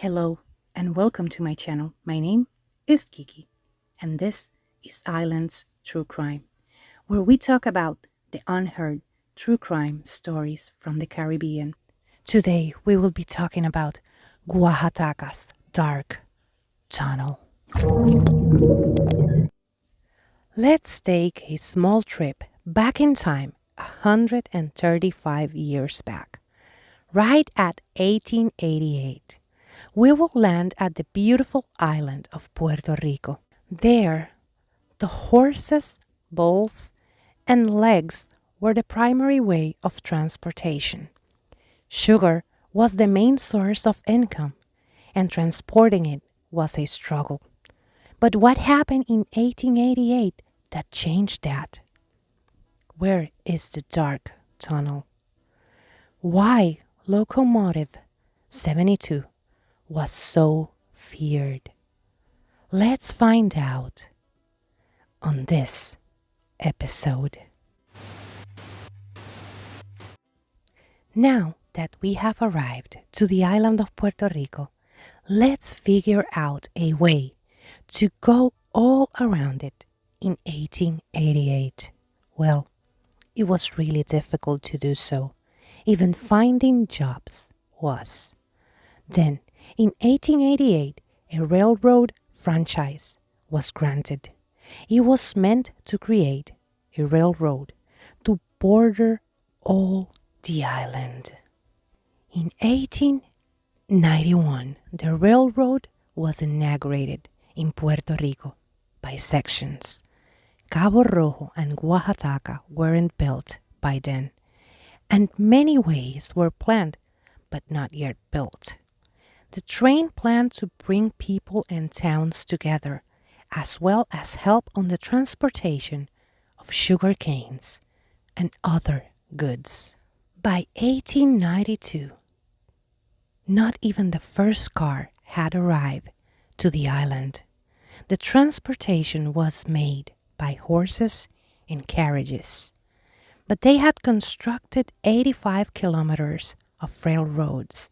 Hello and welcome to my channel. My name is Kiki and this is Islands True Crime, where we talk about the unheard true crime stories from the Caribbean. Today we will be talking about Guajataca's dark tunnel. Let's take a small trip back in time 135 years back, right at 1888. We will land at the beautiful island of Puerto Rico. There, the horses, bulls, and legs were the primary way of transportation. Sugar was the main source of income, and transporting it was a struggle. But what happened in 1888 that changed that? Where is the dark tunnel? Why Locomotive 72 was so feared? Let's find out on this episode. Now that we have arrived to the island of Puerto Rico, let's figure out a way to go all around it in 1888. Well, it was really difficult to do so. Even finding jobs was. Then, in 1888, a railroad franchise was granted. It was meant to create a railroad to border all the island. In 1891, the railroad was inaugurated in Puerto Rico by sections. Cabo Rojo and Guajataca weren't built by then, and many ways were planned but not yet built. The train planned to bring people and towns together, as well as help on the transportation of sugar canes and other goods. By 1892, not even the first car had arrived to the island. The transportation was made by horses and carriages, but they had constructed 85 kilometers of railroads.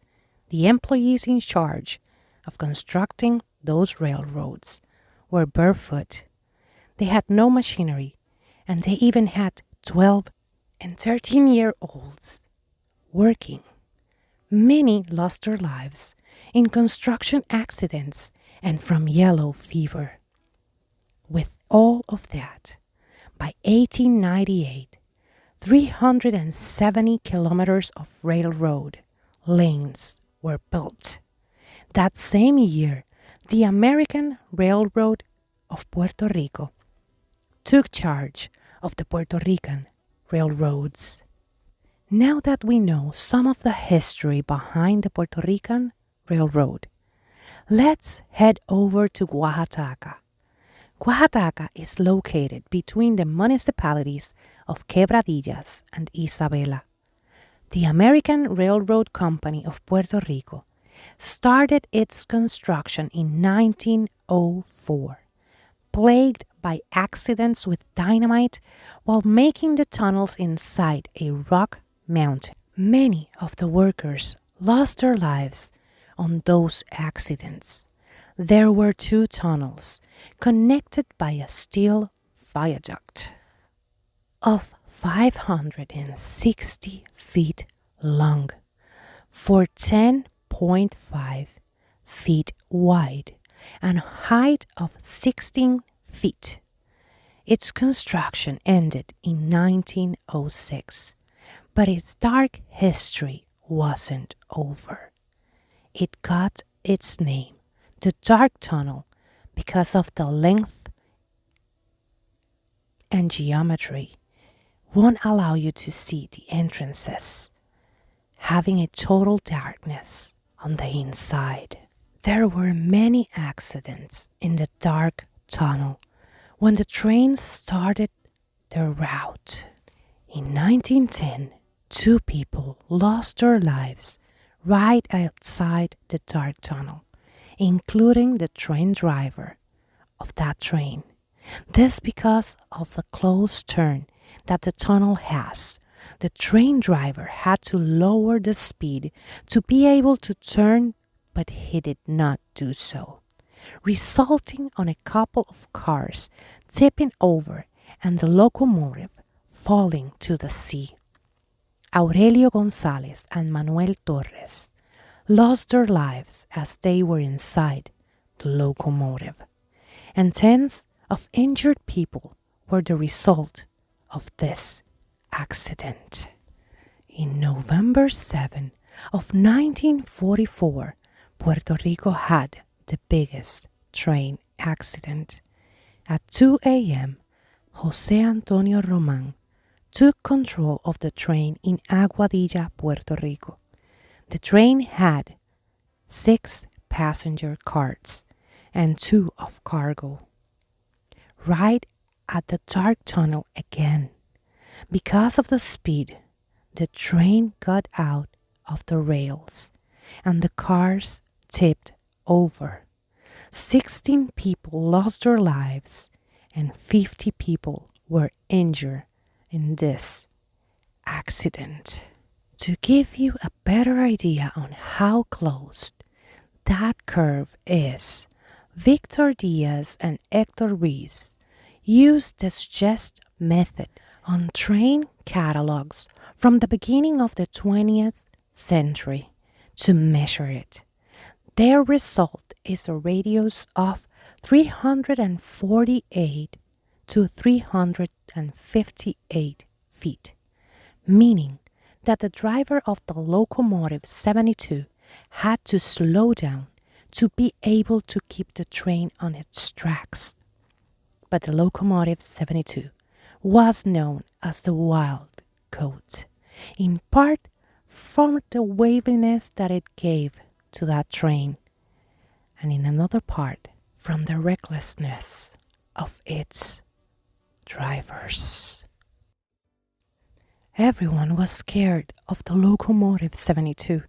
The employees in charge of constructing those railroads were barefoot. They had no machinery, and they even had 12 and 13-year-olds working. Many lost their lives in construction accidents and from yellow fever. With all of that, by 1898, 370 kilometers of railroad lanes were built. That same year, the American Railroad of Puerto Rico took charge of the Puertorrican railroads. Now that we know some of the history behind the Puerto Rican Railroad, let's head over to Guajataca. Guajataca is located between the municipalities of Quebradillas and Isabela. The American Railroad Company of Puerto Rico started its construction in 1904, plagued by accidents with dynamite while making the tunnels inside a rock mountain. Many of the workers lost their lives on those accidents. There were two tunnels connected by a steel viaduct of 560 feet long for 10.5 feet wide and height of 16 feet. Its construction ended in 1906, but its dark history wasn't over. It got its name, the Dark Tunnel, because of the length and geometry won't allow you to see the entrances, having a total darkness on the inside. There were many accidents in the dark tunnel when the trains started their route. In 1910, 2 people lost their lives right outside the dark tunnel, including the train driver of that train. This because of the close turn that the tunnel has. The train driver had to lower the speed to be able to turn but he did not do so, resulting on a couple of cars tipping over and the locomotive falling to the sea. Aurelio Gonzalez and Manuel Torres lost their lives as they were inside the locomotive, and tens of injured people were the result of this accident. In November 7 of 1944, Puerto Rico had the biggest train accident. At 2 a.m., Jose Antonio Roman took control of the train in Aguadilla, Puerto Rico. The train had 6 passenger cars and 2 of cargo. Right at the dark tunnel again, because of the speed, the train got out of the rails and the cars tipped over. 16 people lost their lives and 50 people were injured in this accident. To give you a better idea on how close that curve is, Victor Diaz and Hector Ruiz used the suggest method on train catalogs from the beginning of the 20th century to measure it. Their result is a radius of 348 to 358 feet, meaning that the driver of the locomotive 72 had to slow down to be able to keep the train on its tracks. But the locomotive 72 was known as the Wild Goat, in part from the waviness that it gave to that train, and in another part from the recklessness of its drivers. Everyone was scared of the locomotive 72,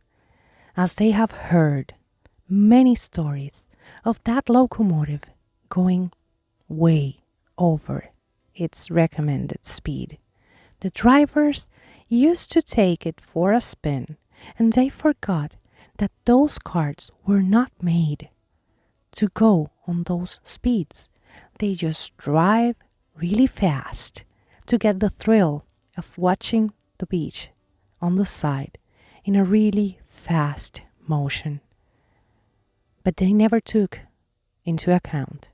as they have heard many stories of that locomotive going way over its recommended speed. The drivers used to take it for a spin, and they forgot that those cars were not made to go on those speeds. They just drive really fast to get the thrill of watching the beach on the side in a really fast motion. But they never took into account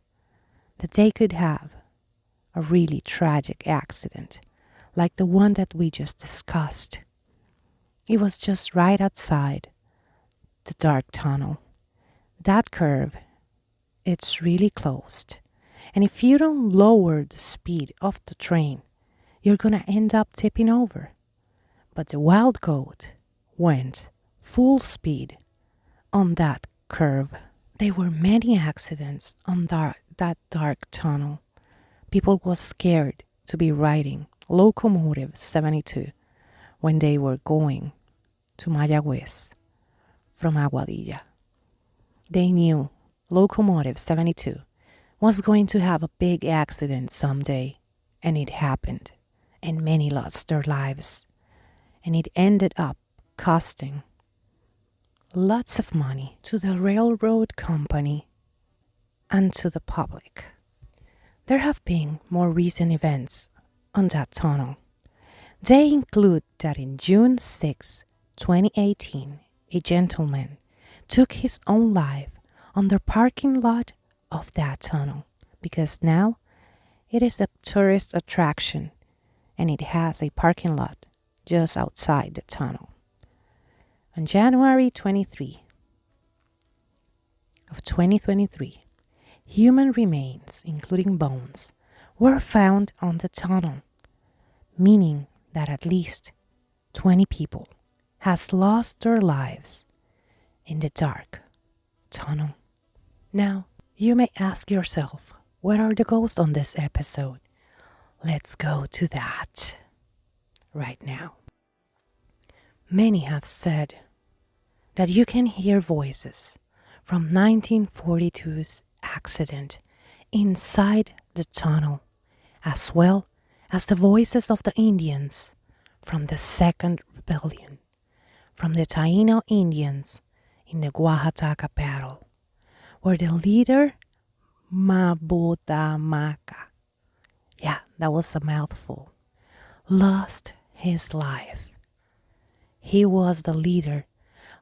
that they could have a really tragic accident like the one that we just discussed. It was just right outside the dark tunnel. That curve, it's really closed. And if you don't lower the speed of the train, you're gonna end up tipping over. But the Wild Goat went full speed on that curve. There were many accidents on that dark tunnel. People were scared to be riding Locomotive 72 when they were going to Mayagüez from Aguadilla. They knew Locomotive 72 was going to have a big accident someday, and it happened, and many lost their lives, and it ended up costing lots of money to the railroad company and to the public. There have been more recent events on that tunnel. They include that in June 6, 2018, a gentleman took his own life on the parking lot of that tunnel because now it is a tourist attraction and it has a parking lot just outside the tunnel. On January 23 of 2023, human remains, including bones, were found on the tunnel, meaning that at least 20 people has lost their lives in the dark tunnel. Now, you may ask yourself, where are the ghosts on this episode? Let's go to that right now. Many have said that you can hear voices from 1942's accident inside the tunnel, as well as the voices of the Indians from the Second Rebellion, from the Taino Indians in the Guajataca battle, where the leader Mabudamaka, yeah, that was a mouthful, lost his life. He was the leader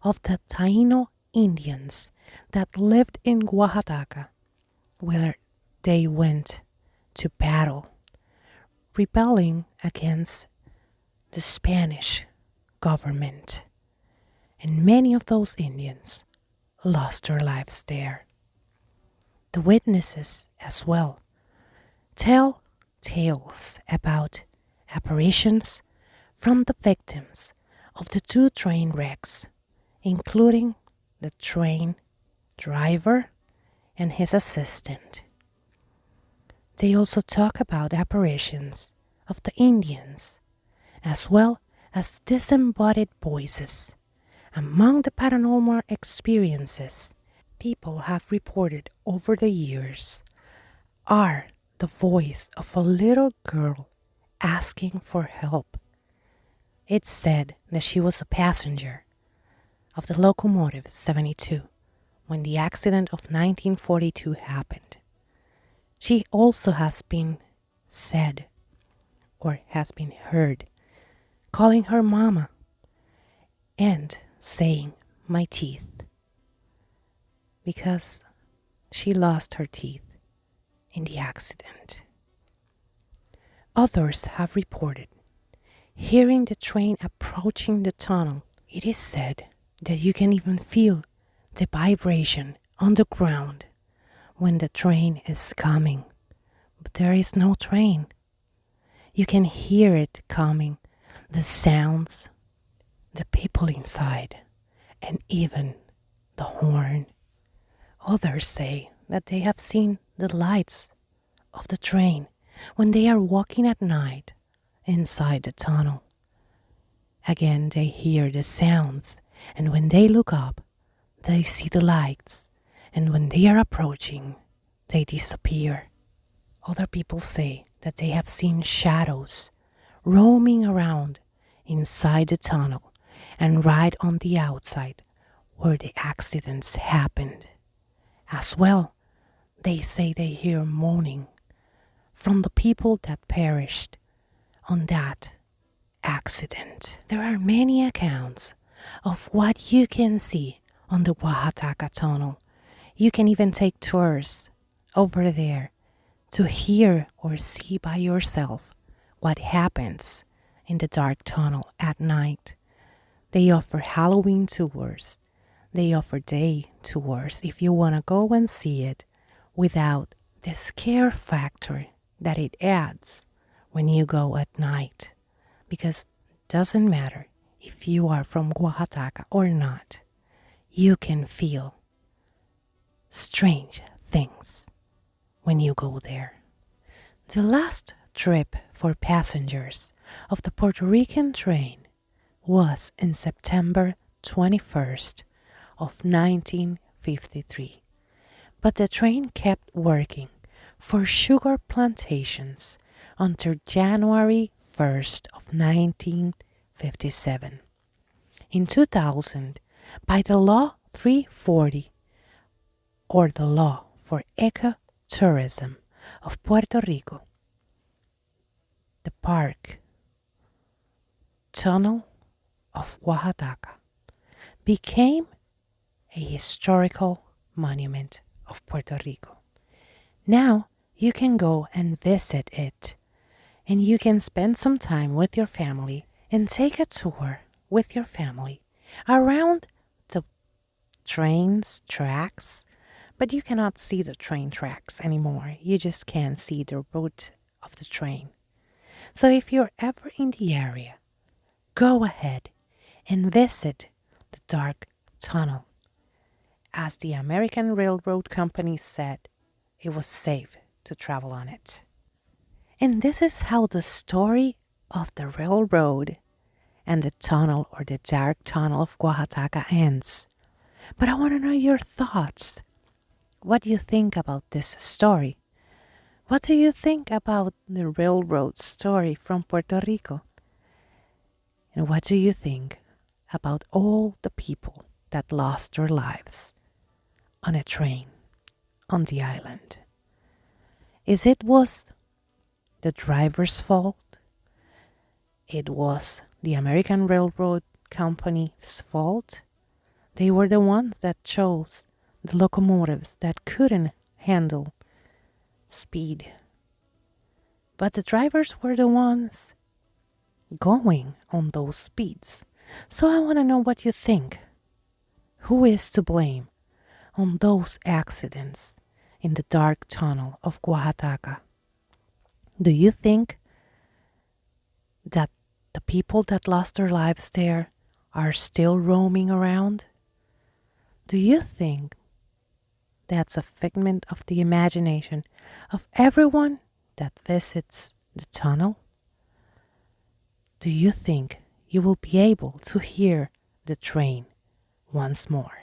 of the Taino Indians that lived in Guajataca, where they went to battle, rebelling against the Spanish government. And many of those Indians lost their lives there. The witnesses as well tell tales about apparitions from the victims of the two train wrecks, including the train driver and his assistant. They also talk about apparitions of the Indians, as well as disembodied voices. Among the paranormal experiences people have reported over the years are the voice of a little girl asking for help. It's said that she was a passenger of the locomotive 72 when the accident of 1942 happened. She also has been said or has been heard calling her mama and saying my teeth, because she lost her teeth in the accident. Others have reported hearing the train approaching the tunnel. It is said that you can even feel the vibration on the ground when the train is coming, but there is no train. You can hear it coming, the sounds, the people inside, and even the horn. Others say that they have seen the lights of the train when they are walking at night inside the tunnel. Again, they hear the sounds, and when they look up, they see the lights, and when they are approaching, they disappear. Other people say that they have seen shadows roaming around inside the tunnel and right on the outside where the accidents happened. As well, they say they hear moaning from the people that perished on that accident. There are many accounts of what you can see on the Guajataca tunnel. You can even take tours over there to hear or see by yourself what happens in the dark tunnel at night. They offer Halloween tours. They offer day tours if you want to go and see it without the scare factor that it adds when you go at night. Because it doesn't matter if you are from Guajataca or not, you can feel strange things when you go there. The last trip for passengers of the Puerto Rican train was in September 21st of 1953. But the train kept working for sugar plantations until January 1st of 1957. In 2000, by the Law 340, or the Law for Ecotourism of Puerto Rico, the park tunnel of Guajataca became a historical monument of Puerto Rico. Now you can go and visit it, and you can spend some time with your family and take a tour with your family around the train's tracks. But you cannot see the train tracks anymore. You just can't see the route of the train. So if you're ever in the area, go ahead and visit the dark tunnel. As the American Railroad Company said, it was safe to travel on it. And this is how the story of the railroad and the tunnel, or the dark tunnel of Guajataca, ends. But I want to know your thoughts. What do you think about this story? What do you think about the railroad story from Puerto Rico? And what do you think about all the people that lost their lives on a train on the island? Is it was the driver's fault? It was the American Railroad Company's fault? They were the ones that chose the locomotives that couldn't handle speed. But the drivers were the ones going on those speeds. So I want to know what you think. Who is to blame on those accidents in the dark tunnel of Guajataca? Do you think that the people that lost their lives there are still roaming around? Do you think that's a figment of the imagination of everyone that visits the tunnel? Do you think you will be able to hear the train once more?